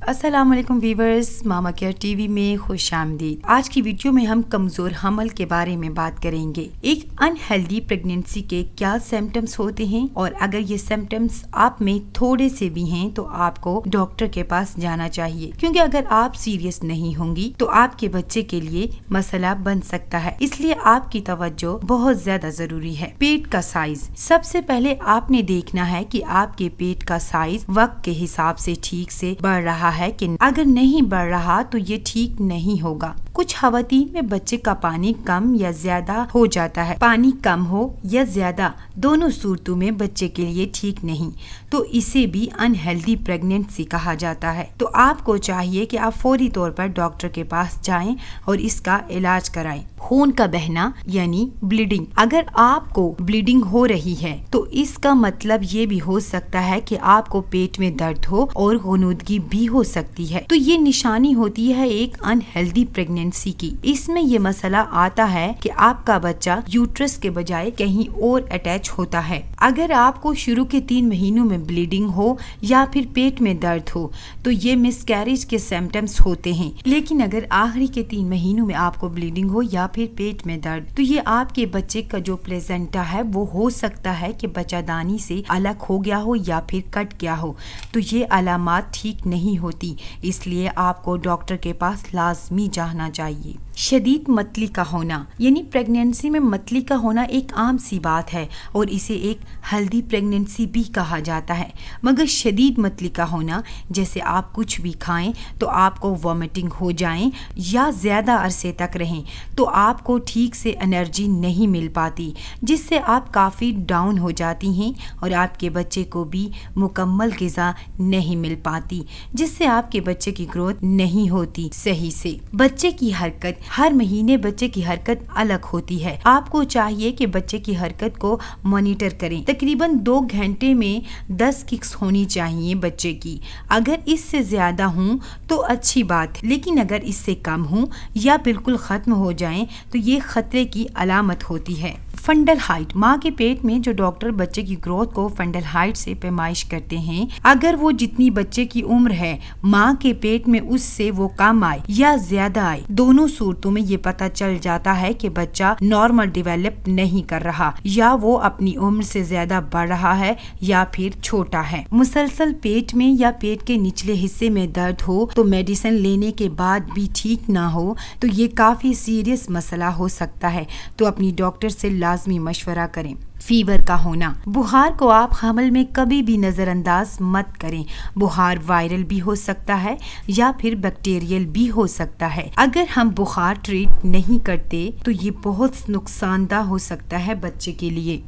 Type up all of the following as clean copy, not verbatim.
अस्सलाम वालेकुम वीवर्स, मामा care TV में खुश आमदीद। आज की वीडियो में हम कमजोर हमल के बारे में बात करेंगे। एक अनहेल्दी प्रेगनेंसी के क्या सिम्टम्स होते हैं और अगर ये सिम्टम्स आप में थोड़े से भी हैं तो आपको डॉक्टर के पास जाना चाहिए, क्योंकि अगर आप सीरियस नहीं होंगी तो आपके बच्चे के लिए मसला बन सकता है। इसलिए आपकी तवज्जो बहुत ज्यादा जरूरी है। पेट का साइज, सबसे पहले आपने देखना है कि आपके पेट का साइज वक्त के हिसाब से ठीक से बढ़ रहा है कि अगर नहीं बढ़ रहा तो ये ठीक नहीं होगा। कुछ खवातीन में बच्चे का पानी कम या ज्यादा हो जाता है। पानी कम हो या ज्यादा, दोनों सूरतों में बच्चे के लिए ठीक नहीं, तो इसे भी अनहेल्दी प्रेगनेंसी कहा जाता है। तो आपको चाहिए कि आप फौरी तौर पर डॉक्टर के पास जाएं और इसका इलाज कराएं। खून का बहना यानी ब्लीडिंग, अगर आपको ब्लीडिंग हो रही है तो इसका मतलब ये भी हो सकता है कि आपको पेट में दर्द हो और गुनूदगी भी हो सकती है। तो ये निशानी होती है एक अनहेल्दी प्रेगनेंसी की। इसमें ये मसला आता है कि आपका बच्चा यूट्रस के बजाय कहीं और अटैच होता है। अगर आपको शुरू के 3 महीनों में ब्लीडिंग हो या फिर पेट में दर्द हो तो ये मिसकैरेज के सिम्टम्स होते हैं। लेकिन अगर आखिरी के 3 महीनों में आपको ब्लीडिंग हो या फिर पेट में दर्द, तो ये आपके बच्चे का जो प्लेसेंटा है वो हो सकता है कि बच्चादानी से अलग हो गया हो या फिर कट गया हो। तो ये अलामात ठीक नहीं होती, इसलिए आपको डॉक्टर के पास लाजमी जाना चाहिए। शदीद मतली का होना, यानी प्रेगनेंसी में मतली का होना एक आम सी बात है और इसे एक हेल्दी प्रेगनेंसी भी कहा जाता है। मगर शदीद मतली का होना, जैसे आप कुछ भी खाएं तो आपको वॉमिटिंग हो जाए या ज्यादा अरसे तक रहें, तो आपको ठीक से एनर्जी नहीं मिल पाती, जिससे आप काफ़ी डाउन हो जाती हैं और आपके बच्चे को भी मुकम्मल ग़िज़ा नहीं मिल पाती, जिससे आपके बच्चे की ग्रोथ नहीं होती सही से। बच्चे की हरकत, हर महीने बच्चे की हरकत अलग होती है। आपको चाहिए कि बच्चे की हरकत को मॉनिटर करें। तकरीबन 2 घंटे में 10 किक्स होनी चाहिए बच्चे की। अगर इससे ज्यादा हों तो अच्छी बात है, लेकिन अगर इससे कम हों या बिल्कुल खत्म हो जाएं तो ये खतरे की अलामत होती है। फंडल हाइट, माँ के पेट में जो डॉक्टर बच्चे की ग्रोथ को फंडल हाइट से पैमाइश करते हैं, अगर वो जितनी बच्चे की उम्र है माँ के पेट में उससे वो कम आए या ज्यादा आए, दोनों सूरतों में ये पता चल जाता है कि बच्चा नॉर्मल डेवलप नहीं कर रहा, या वो अपनी उम्र से ज्यादा बढ़ रहा है या फिर छोटा है। मुसलसल पेट में या पेट के निचले हिस्से में दर्द हो तो मेडिसिन लेने के बाद भी ठीक ना हो तो ये काफी सीरियस मसला हो सकता है। तो अपनी डॉक्टर से लाजमी मशवरा करें। फीवर का होना, बुखार को आप हमल में कभी भी नज़रअंदाज मत करें। बुखार वायरल भी हो सकता है या फिर बैक्टीरियल भी हो सकता है। अगर हम बुखार ट्रीट नहीं करते तो ये बहुत नुकसानदा हो सकता है बच्चे के लिए।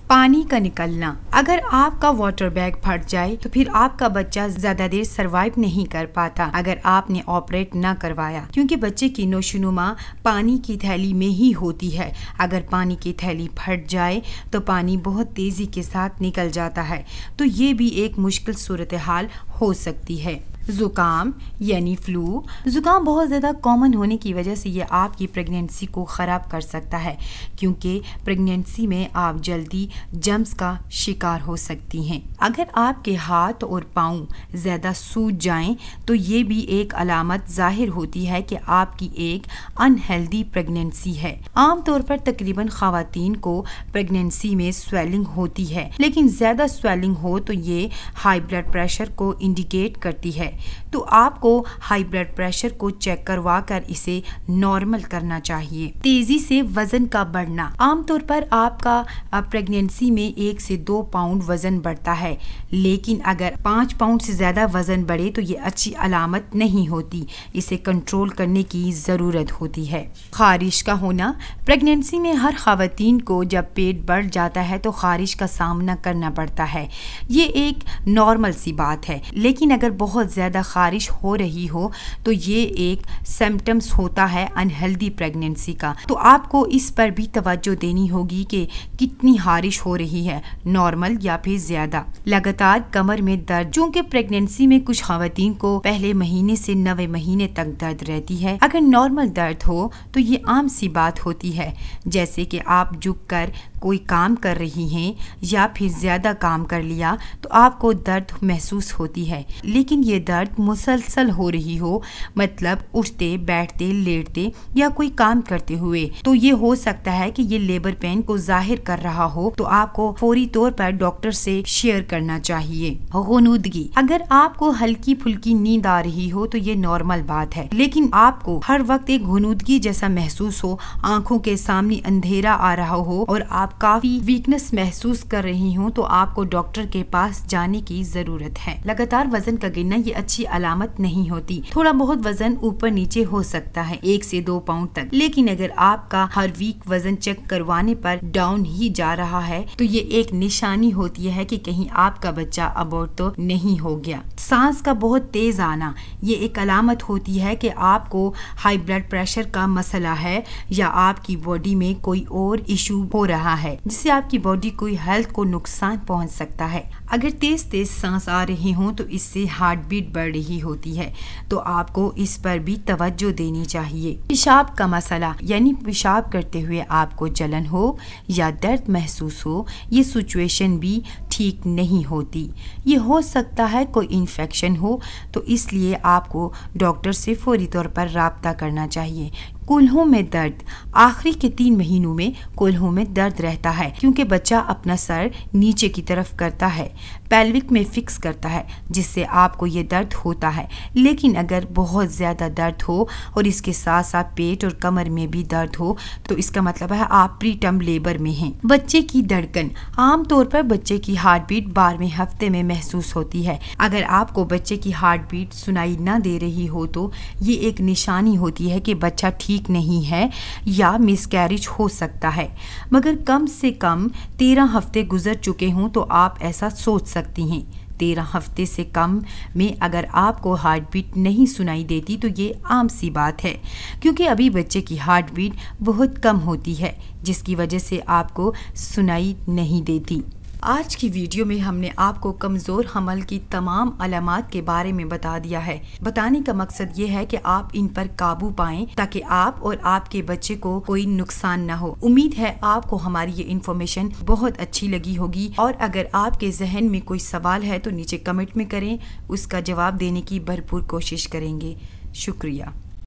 पानी का निकलना, अगर आपका वाटर बैग फट जाए तो फिर आपका बच्चा ज्यादा देर सरवाइव नहीं कर पाता अगर आपने ऑपरेट ना करवाया, क्योंकि बच्चे की नोशनुमा पानी की थैली में ही होती है। अगर पानी की थैली फट जाए तो पानी बहुत तेजी के साथ निकल जाता है, तो ये भी एक मुश्किल सूरत हाल हो सकती है। जुकाम यानी फ्लू, जुकाम बहुत ज़्यादा कॉमन होने की वजह से ये आपकी प्रेगनेंसी को ख़राब कर सकता है, क्योंकि प्रेगनेंसी में आप जल्दी जम्स का शिकार हो सकती हैं। अगर आपके हाथ और पाँव ज़्यादा सूज जाएं तो ये भी एक अलामत ज़ाहिर होती है कि आपकी एक अनहेल्दी प्रेगनेंसी है। आमतौर पर तकरीबन ख़वातीन को प्रेगनेंसी में स्वेलिंग होती है, लेकिन ज़्यादा स्वेलिंग हो तो ये हाई ब्लड प्रेशर को इंडिकेट करती है। तो आपको हाई ब्लड प्रेशर को चेक करवा कर इसे नॉर्मल करना चाहिए। तेजी से वजन का बढ़ना, आमतौर पर आपका प्रेगनेंसी में 1 से 2 पाउंड वजन बढ़ता है, लेकिन अगर 5 पाउंड से ज्यादा वजन बढ़े तो ये अच्छी अलामत नहीं होती, इसे कंट्रोल करने की जरूरत होती है। खारिश का होना, प्रेगनेंसी में हर खवातीन को जब पेट बढ़ जाता है तो खारिश का सामना करना पड़ता है। ये एक नॉर्मल सी बात है, लेकिन अगर बहुत ज़्यादा खारिश हो रही हो तो ये एक सिम्टम्स होता है अनहेल्दी प्रेगनेंसी का। तो आपको इस पर भी तवज्जो देनी होगी कि कितनी खारिश हो रही है, नॉर्मल या फिर ज़्यादा। लगातार कमर में दर्द, चूँकि प्रेगनेंसी में कुछ खवातीन को पहले महीने से 9वें महीने तक दर्द रहती है। अगर नॉर्मल दर्द हो तो ये आम सी बात होती है, जैसे कि आप झुक कर कोई काम कर रही हैं या फिर ज़्यादा काम कर लिया तो आपको दर्द महसूस होती है, लेकिन ये दर्द मुसलसल हो रही हो, मतलब उठते बैठते लेटते या कोई काम करते हुए, तो ये हो सकता है कि ये लेबर पेन को जाहिर कर रहा हो, तो आपको फौरी तौर पर डॉक्टर से शेयर करना चाहिए। गुनूदगी, अगर आपको हल्की फुल्की नींद आ रही हो तो ये नॉर्मल बात है, लेकिन आपको हर वक्त एक गुनूदगी जैसा महसूस हो, आंखों के सामने अंधेरा आ रहा हो और आप काफी वीकनेस महसूस कर रही हो, तो आपको डॉक्टर के पास जाने की जरूरत है। लगातार वजन का गिरना ये अच्छी अलामत नहीं होती। थोड़ा बहुत वजन ऊपर नीचे हो सकता है 1 से 2 पाउंड तक, लेकिन अगर आपका हर वीक वजन चेक करवाने पर डाउन ही जा रहा है तो ये एक निशानी होती है कि कहीं आपका बच्चा अबॉर्ट तो नहीं हो गया। सांस का बहुत तेज आना, ये एक अलामत होती है कि आपको हाई ब्लड प्रेशर का मसला है या आपकी बॉडी में कोई और इशू हो रहा है जिससे आपकी बॉडी कोई हेल्थ को नुकसान पहुंच सकता है। अगर तेज तेज सांस आ रही हो तो इससे हार्ट बीट बढ़ रही होती है, तो आपको इस पर भी तवज्जो देनी चाहिए। पेशाब का मसला, यानी पेशाब करते हुए आपको जलन हो या दर्द महसूस हो, ये सिचुएशन भी ठीक नहीं होती। ये हो सकता है कोई इन्फेक्शन हो, तो इसलिए आपको डॉक्टर से फौरी तौर पर राब्ता करना चाहिए। कूल्हों में दर्द, आखिरी के 3 महीनों में कूल्हों में दर्द रहता है क्योंकि बच्चा अपना सर नीचे की तरफ करता है, पेल्विक में फिक्स करता है, जिससे आपको ये दर्द होता है। लेकिन अगर बहुत ज्यादा दर्द हो और इसके साथ साथ पेट और कमर में भी दर्द हो, तो इसका मतलब है आप प्रीटर्म लेबर में हैं। बच्चे की धड़कन, आमतौर पर बच्चे की हार्ट बीट 12वें हफ्ते में महसूस होती है। अगर आपको बच्चे की हार्ट बीट सुनाई न दे रही हो तो ये एक निशानी होती है कि बच्चा ठीक नहीं है या मिसकैरेज हो सकता है। मगर कम से कम 13 हफ्ते गुजर चुके हों तो आप ऐसा सोच सकती हैं। 13 हफ्ते से कम में अगर आपको हार्ट बीट नहीं सुनाई देती तो ये आम सी बात है, क्योंकि अभी बच्चे की हार्ट बीट बहुत कम होती है, जिसकी वजह से आपको सुनाई नहीं देती। आज की वीडियो में हमने आपको कमज़ोर हमल की तमाम अलामात के बारे में बता दिया है। बताने का मकसद ये है कि आप इन पर काबू पाएं ताकि आप और आपके बच्चे को कोई नुकसान न हो। उम्मीद है आपको हमारी ये इन्फॉर्मेशन बहुत अच्छी लगी होगी, और अगर आपके जहन में कोई सवाल है तो नीचे कमेंट में करें, उसका जवाब देने की भरपूर कोशिश करेंगे। शुक्रिया।